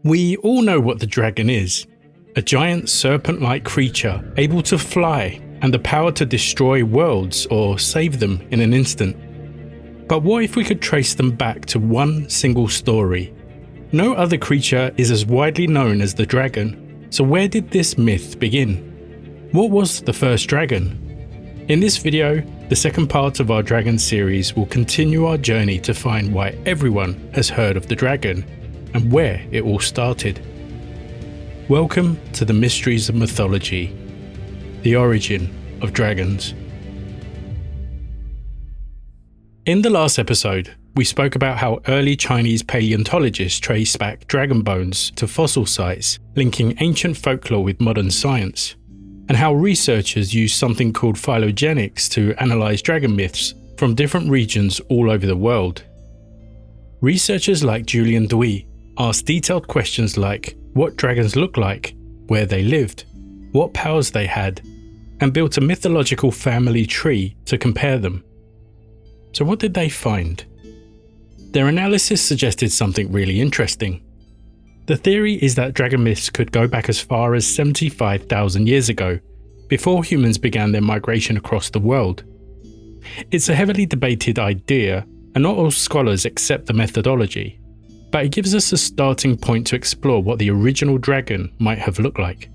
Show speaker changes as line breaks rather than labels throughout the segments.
We all know what the dragon is, a giant serpent-like creature able to fly and the power to destroy worlds or save them in an instant. But what if we could trace them back to one single story? No other creature is as widely known as the dragon, so where did this myth begin? What was the first dragon? In this video, the second part of our dragon series will continue our journey to find why everyone has heard of the dragon and where it all started. Welcome to the mysteries of mythology, the origin of dragons. In the last episode, we spoke about how early Chinese paleontologists traced back dragon bones to fossil sites, linking ancient folklore with modern science, and how researchers used something called phylogenetics to analyze dragon myths from different regions all over the world. Researchers like Julian Dewey asked detailed questions like what dragons looked like, where they lived, what powers they had, and built a mythological family tree to compare them. So what did they find? Their analysis suggested something really interesting. The theory is that dragon myths could go back as far as 75,000 years ago, before humans began their migration across the world. It's a heavily debated idea, and not all scholars accept the methodology, but it gives us a starting point to explore what the original dragon might have looked like.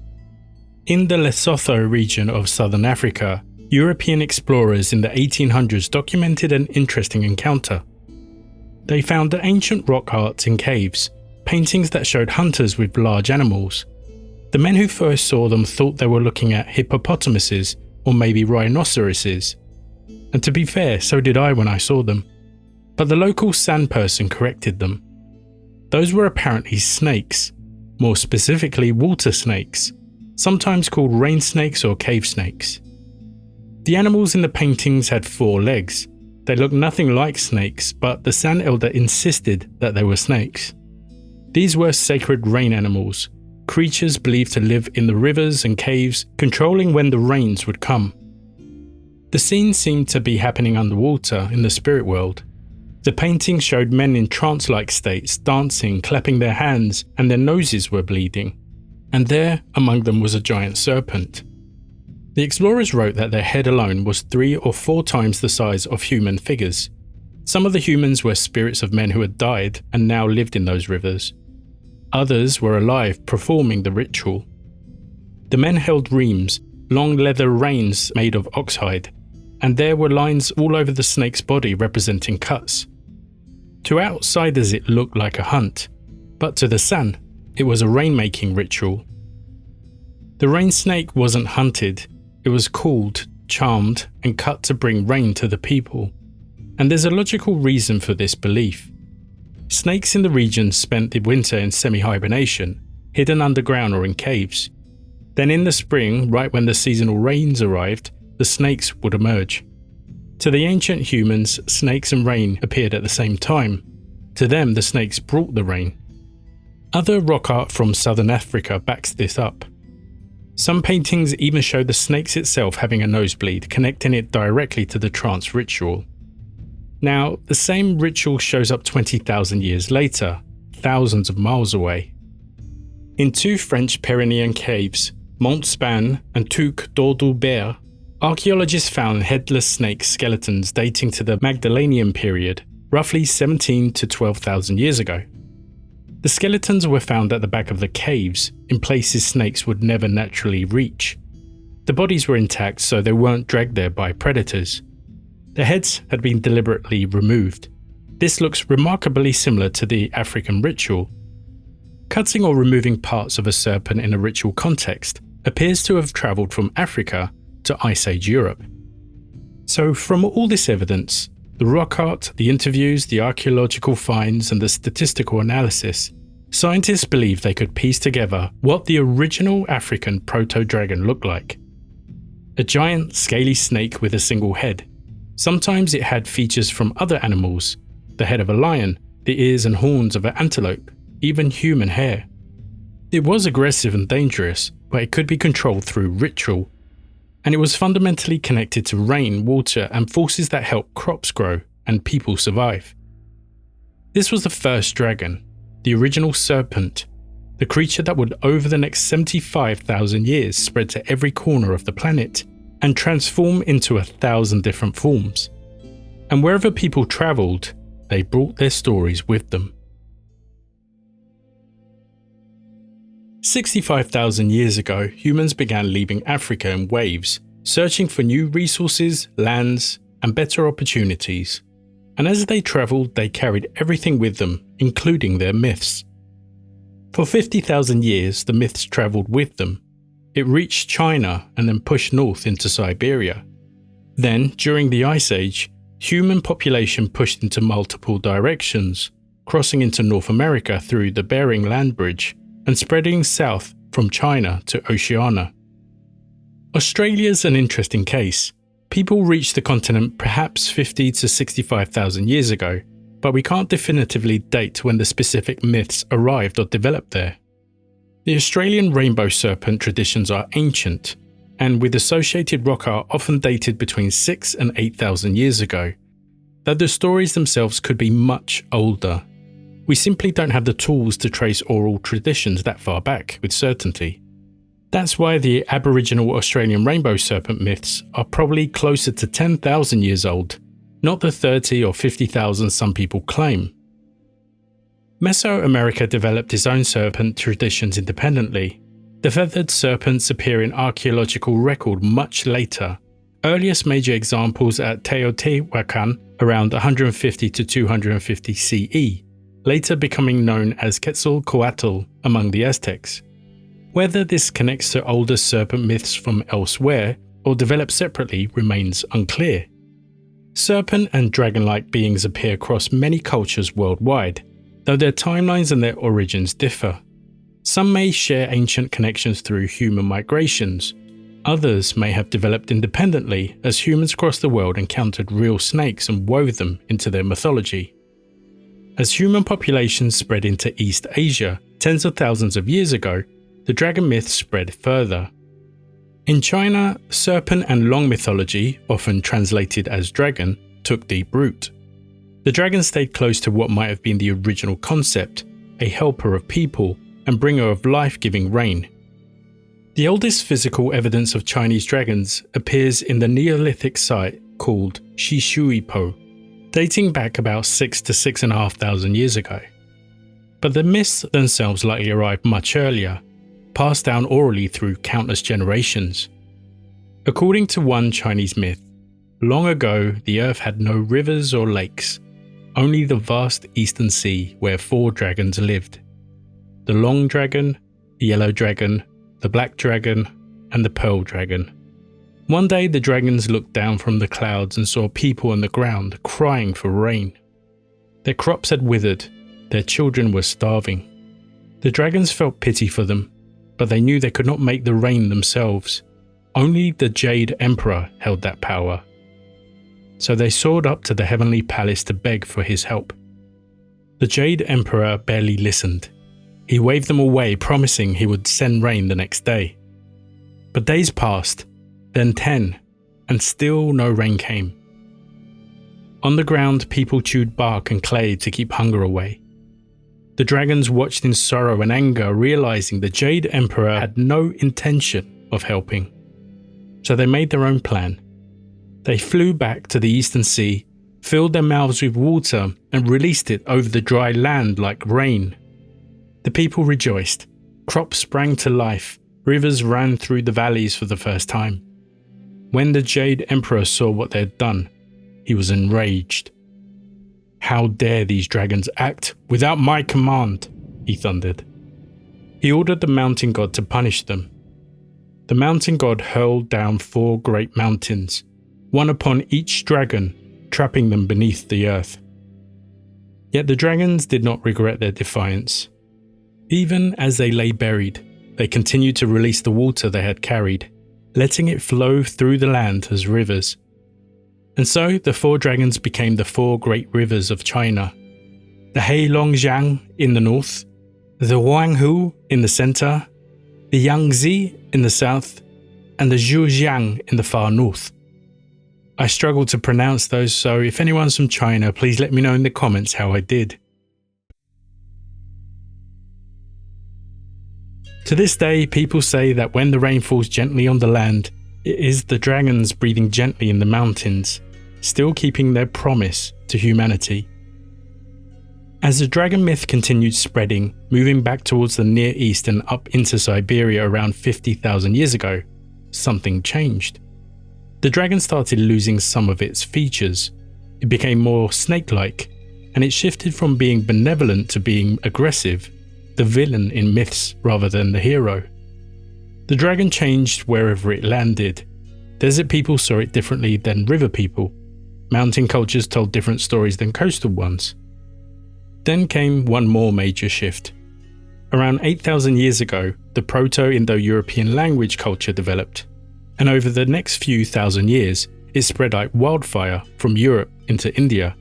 In the Lesotho region of southern Africa, European explorers in the 1800s documented an interesting encounter. They found ancient rock art in caves, paintings that showed hunters with large animals. The men who first saw them thought they were looking at hippopotamuses or maybe rhinoceroses. And to be fair, so did I when I saw them. But the local sand person corrected them. Those were apparently snakes, more specifically water snakes, sometimes called rain snakes or cave snakes. The animals in the paintings had 4 legs. They looked nothing like snakes, but the sand elder insisted that they were snakes. These were sacred rain animals, creatures believed to live in the rivers and caves, controlling when the rains would come. The scene seemed to be happening underwater in the spirit world. The painting showed men in trance-like states dancing, clapping their hands, and their noses were bleeding. And there, among them, was a giant serpent. The explorers wrote that their head alone was 3 or 4 times the size of human figures. Some of the humans were spirits of men who had died and now lived in those rivers. Others were alive, performing the ritual. The men held reins, long leather reins made of oxhide, and there were lines all over the snake's body representing cuts. To outsiders it looked like a hunt, but to the San, it was a rain-making ritual. The rain snake wasn't hunted, it was called, charmed, and cut to bring rain to the people. And there's a logical reason for this belief. Snakes in the region spent the winter in semi-hibernation, hidden underground or in caves. Then in the spring, right when the seasonal rains arrived, the snakes would emerge. To the ancient humans, snakes and rain appeared at the same time. To them, the snakes brought the rain. Other rock art from southern Africa backs this up. Some paintings even show the snakes itself having a nosebleed, connecting it directly to the trance ritual. Now, the same ritual shows up 20,000 years later, thousands of miles away. In 2 French Pyrenean caves, Montspan and Touques d'Audubert, archaeologists found headless snake skeletons dating to the Magdalenian period, roughly 17 to 12,000 years ago. The skeletons were found at the back of the caves, in places snakes would never naturally reach. The bodies were intact, so they weren't dragged there by predators. Their heads had been deliberately removed. This looks remarkably similar to the African ritual. Cutting or removing parts of a serpent in a ritual context appears to have travelled from Africa to Ice Age Europe. So from all this evidence, the rock art, the interviews, the archaeological finds, and the statistical analysis, scientists believe they could piece together what the original African proto-dragon looked like. A giant, scaly snake with a single head. Sometimes it had features from other animals, the head of a lion, the ears and horns of an antelope, even human hair. It was aggressive and dangerous, but it could be controlled through ritual, and it was fundamentally connected to rain, water, and forces that help crops grow and people survive. This was the first dragon, the original serpent, the creature that would over the next 75,000 years spread to every corner of the planet and transform into 1,000 different forms. And wherever people travelled, they brought their stories with them. 65,000 years ago, humans began leaving Africa in waves, searching for new resources, lands, and better opportunities. And as they travelled, they carried everything with them, including their myths. For 50,000 years, the myths travelled with them. It reached China and then pushed north into Siberia. Then, during the Ice Age, human population pushed into multiple directions, crossing into North America through the Bering Land Bridge and spreading south from China to Oceania. Australia's an interesting case. People reached the continent perhaps 50 to 65,000 years ago, but we can't definitively date when the specific myths arrived or developed there. The Australian rainbow serpent traditions are ancient, and with associated rock art often dated between 6 and 8,000 years ago, though the stories themselves could be much older. We simply don't have the tools to trace oral traditions that far back with certainty. That's why the Aboriginal Australian rainbow serpent myths are probably closer to 10,000 years old, not the 30 or 50,000 some people claim. Mesoamerica developed its own serpent traditions independently. The feathered serpents appear in archaeological record much later. Earliest major examples at Teotihuacan around 150 to 250 CE, later becoming known as Quetzalcoatl among the Aztecs. Whether this connects to older serpent myths from elsewhere or developed separately remains unclear. Serpent and dragon-like beings appear across many cultures worldwide, though their timelines and their origins differ. Some may share ancient connections through human migrations. Others may have developed independently as humans across the world encountered real snakes and wove them into their mythology. As human populations spread into East Asia tens of thousands of years ago, the dragon myth spread further. In China, serpent and long mythology, often translated as dragon, took deep root. The dragon stayed close to what might have been the original concept, a helper of people and bringer of life-giving rain. The oldest physical evidence of Chinese dragons appears in the Neolithic site called Shishuipo, dating back about 6 to 6,500 years ago. But the myths themselves likely arrived much earlier, passed down orally through countless generations. According to one Chinese myth, long ago the earth had no rivers or lakes, only the vast eastern sea where 4 dragons lived. The long dragon, the yellow dragon, the black dragon, and the pearl dragon. One day the dragons looked down from the clouds and saw people on the ground crying for rain. Their crops had withered, their children were starving. The dragons felt pity for them, but they knew they could not make the rain themselves. Only the Jade Emperor held that power. So they soared up to the heavenly palace to beg for his help. The Jade Emperor barely listened. He waved them away, promising he would send rain the next day. But days passed, then 10, and still no rain came. On the ground, people chewed bark and clay to keep hunger away. The dragons watched in sorrow and anger, realizing the Jade Emperor had no intention of helping. So they made their own plan. They flew back to the eastern sea, filled their mouths with water, and released it over the dry land like rain. The people rejoiced. Crops sprang to life. Rivers ran through the valleys for the first time. When the Jade Emperor saw what they had done, he was enraged. "How dare these dragons act without my command?" he thundered. He ordered the mountain god to punish them. The mountain god hurled down 4 great mountains, one upon each dragon, trapping them beneath the earth. Yet the dragons did not regret their defiance. Even as they lay buried, they continued to release the water they had carried, letting it flow through the land as rivers. And so the 4 dragons became the 4 great rivers of China. The Heilongjiang in the north, the Huanghu in the center, the Yangtze in the south, and the Zhujiang in the far north. I struggle to pronounce those, so if anyone's from China, please let me know in the comments how I did. To this day, people say that when the rain falls gently on the land, it is the dragons breathing gently in the mountains, still keeping their promise to humanity. As the dragon myth continued spreading, moving back towards the Near East and up into Siberia around 50,000 years ago, something changed. The dragon started losing some of its features. It became more snake-like, and it shifted from being benevolent to being aggressive, the villain in myths rather than the hero. The dragon changed wherever it landed. Desert people saw it differently than river people. Mountain cultures told different stories than coastal ones. Then came one more major shift. Around 8,000 years ago, the Proto-Indo-European language culture developed, and over the next few thousand years, it spread like wildfire from Europe into India,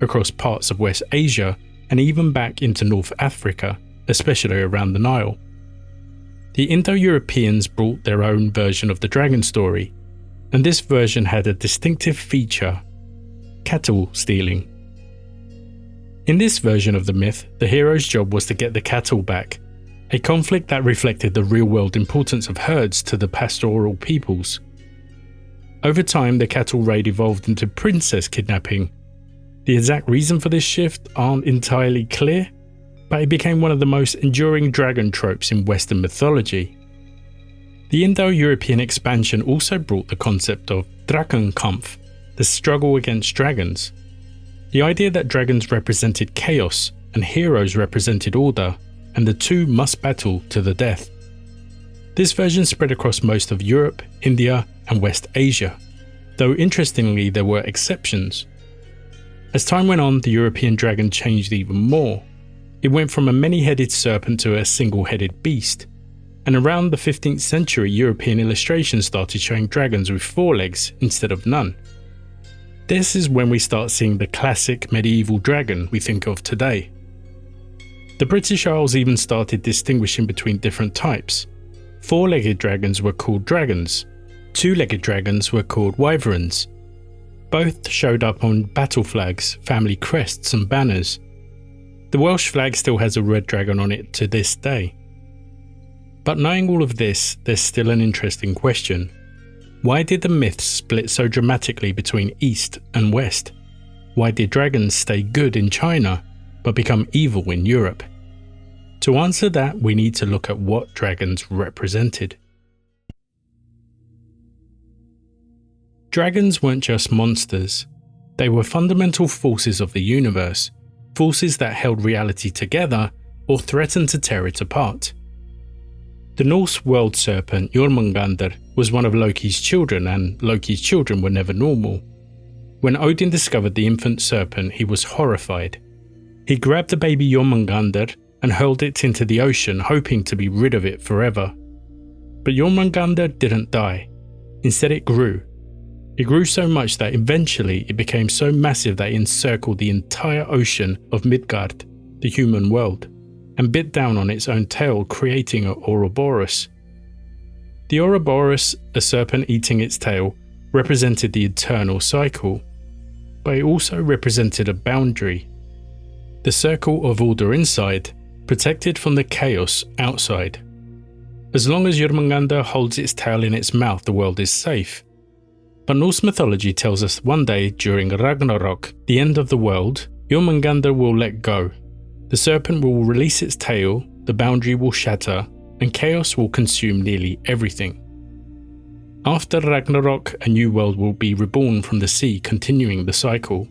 across parts of West Asia, and even back into North Africa, especially around the Nile. The Indo-Europeans brought their own version of the dragon story, and this version had a distinctive feature: cattle stealing. In this version of the myth, the hero's job was to get the cattle back, a conflict that reflected the real-world importance of herds to the pastoral peoples. Over time, the cattle raid evolved into princess kidnapping. The exact reason for this shift aren't entirely clear, but it became one of the most enduring dragon tropes in Western mythology. The Indo-European expansion also brought the concept of Drakenkampf, the struggle against dragons. The idea that dragons represented chaos and heroes represented order, and the two must battle to the death. This version spread across most of Europe, India, and West Asia, though interestingly there were exceptions. As time went on, the European dragon changed even more. It went from a many-headed serpent to a single-headed beast, and around the 15th century, European illustrations started showing dragons with 4 legs instead of none. This is when we start seeing the classic medieval dragon we think of today. The British Isles even started distinguishing between different types. 4-legged dragons were called dragons. 2-legged dragons were called wyverns. Both showed up on battle flags, family crests, and banners. The Welsh flag still has a red dragon on it to this day. But knowing all of this, there's still an interesting question. Why did the myths split so dramatically between East and West? Why did dragons stay good in China, but become evil in Europe? To answer that, we need to look at what dragons represented. Dragons weren't just monsters. They were fundamental forces of the universe, forces that held reality together or threatened to tear it apart. The Norse world-serpent Jormungandr was one of Loki's children, and Loki's children were never normal. When Odin discovered the infant serpent, he was horrified. He grabbed the baby Jormungandr and hurled it into the ocean, hoping to be rid of it forever. But Jormungandr didn't die. Instead, it grew. It grew so much that eventually it became so massive that it encircled the entire ocean of Midgard, the human world, and bit down on its own tail, creating an Ouroboros. The Ouroboros, a serpent eating its tail, represented the eternal cycle, but it also represented a boundary. The circle of order inside, protected from the chaos outside. As long as Jormungandr holds its tail in its mouth, the world is safe. But Norse mythology tells us one day during Ragnarok, the end of the world, Jormungandr will let go. The serpent will release its tail, the boundary will shatter, and chaos will consume nearly everything. After Ragnarok, a new world will be reborn from the sea, continuing the cycle.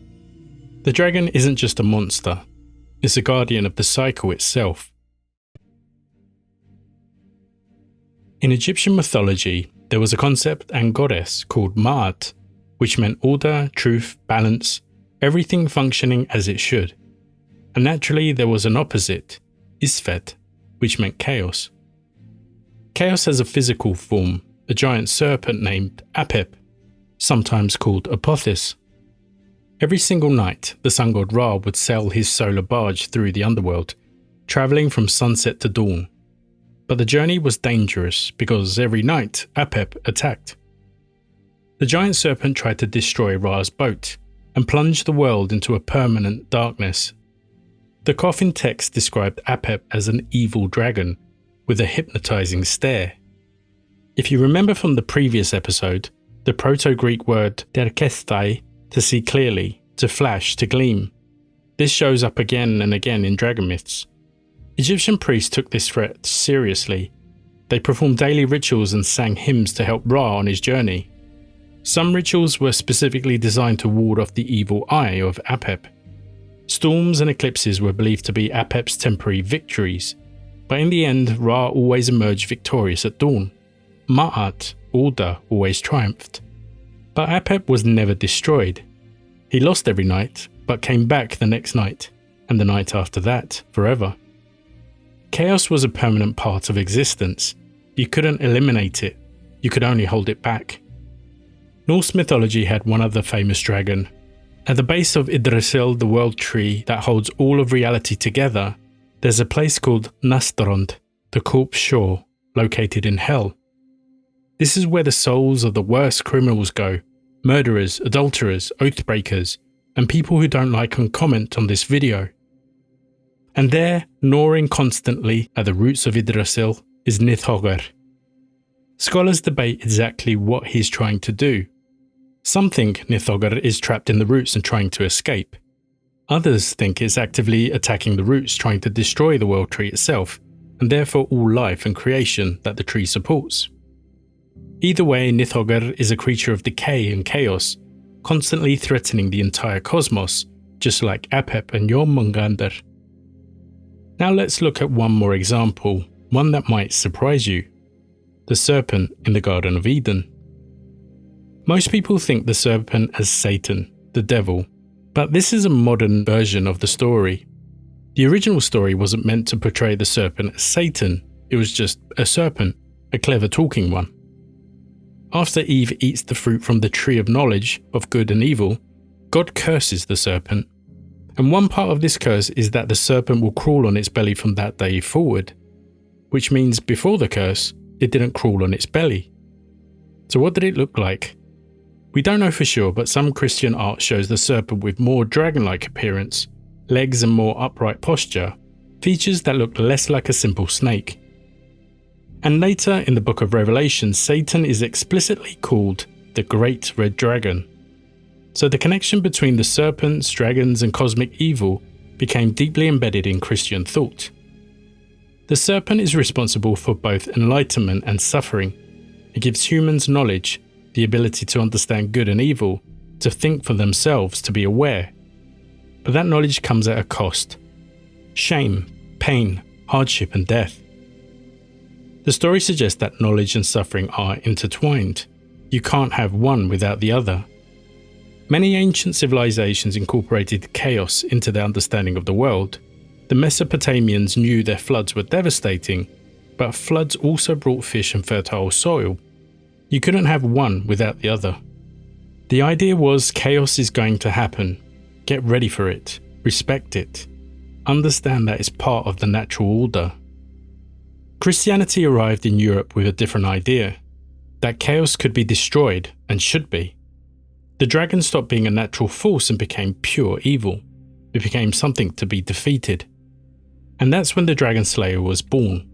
The dragon isn't just a monster, it's a guardian of the cycle itself. In Egyptian mythology, there was a concept and goddess called Ma'at, which meant order, truth, balance, everything functioning as it should. And naturally there was an opposite, Isfet, which meant chaos. Chaos has a physical form, a giant serpent named Apep, sometimes called Apophis. Every single night, the sun god Ra would sail his solar barge through the underworld, travelling from sunset to dawn. But the journey was dangerous because every night Apep attacked. The giant serpent tried to destroy Ra's boat and plunge the world into a permanent darkness. The coffin text described Apep as an evil dragon, with a hypnotizing stare. If you remember from the previous episode, the Proto-Greek word derkestai, to see clearly, to flash, to gleam. This shows up again and again in dragon myths. Egyptian priests took this threat seriously. They performed daily rituals and sang hymns to help Ra on his journey. Some rituals were specifically designed to ward off the evil eye of Apep. Storms and eclipses were believed to be Apep's temporary victories, but in the end, Ra always emerged victorious at dawn. Ma'at, order, always triumphed. But Apep was never destroyed. He lost every night, but came back the next night, and the night after that, forever. Chaos was a permanent part of existence. You couldn't eliminate it, you could only hold it back. Norse mythology had one other famous dragon. At the base of Yggdrasil, the world tree that holds all of reality together, there's a place called Nastrond, the corpse shore, located in hell. This is where the souls of the worst criminals go, murderers, adulterers, oathbreakers, and people who don't like and comment on this video. And there, gnawing constantly at the roots of Yggdrasil, is Nithhogr. Scholars debate exactly what he's trying to do. Some think Nithhogr is trapped in the roots and trying to escape. Others think it's actively attacking the roots, trying to destroy the world tree itself, and therefore all life and creation that the tree supports. Either way, Nithhogr is a creature of decay and chaos, constantly threatening the entire cosmos, just like Apep and Jormungandr. Now let's look at one more example, one that might surprise you. The serpent in the Garden of Eden. Most people think the serpent as Satan, the devil, but this is a modern version of the story. The original story wasn't meant to portray the serpent as Satan, it was just a serpent, a clever talking one. After Eve eats the fruit from the tree of knowledge of good and evil, God curses the serpent. And one part of this curse is that the serpent will crawl on its belly from that day forward, which means before the curse, it didn't crawl on its belly. So what did it look like? We don't know for sure, but some Christian art shows the serpent with more dragon-like appearance, legs and more upright posture, features that look less like a simple snake. And later in the book of Revelation, Satan is explicitly called the Great Red Dragon. So the connection between the serpents, dragons, and cosmic evil became deeply embedded in Christian thought. The serpent is responsible for both enlightenment and suffering. It gives humans knowledge, the ability to understand good and evil, to think for themselves, to be aware. But that knowledge comes at a cost. Shame, pain, hardship, and death. The story suggests that knowledge and suffering are intertwined. You can't have one without the other. Many ancient civilizations incorporated chaos into their understanding of the world. The Mesopotamians knew their floods were devastating, but floods also brought fish and fertile soil. You couldn't have one without the other. The idea was chaos is going to happen. Get ready for it. Respect it. Understand that it's part of the natural order. Christianity arrived in Europe with a different idea, that chaos could be destroyed and should be. The dragon stopped being a natural force and became pure evil. It became something to be defeated. And that's when the Dragon Slayer was born.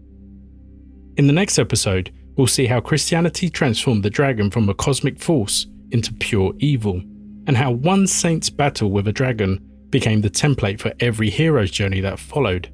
In the next episode, we'll see how Christianity transformed the dragon from a cosmic force into pure evil, and how one saint's battle with a dragon became the template for every hero's journey that followed.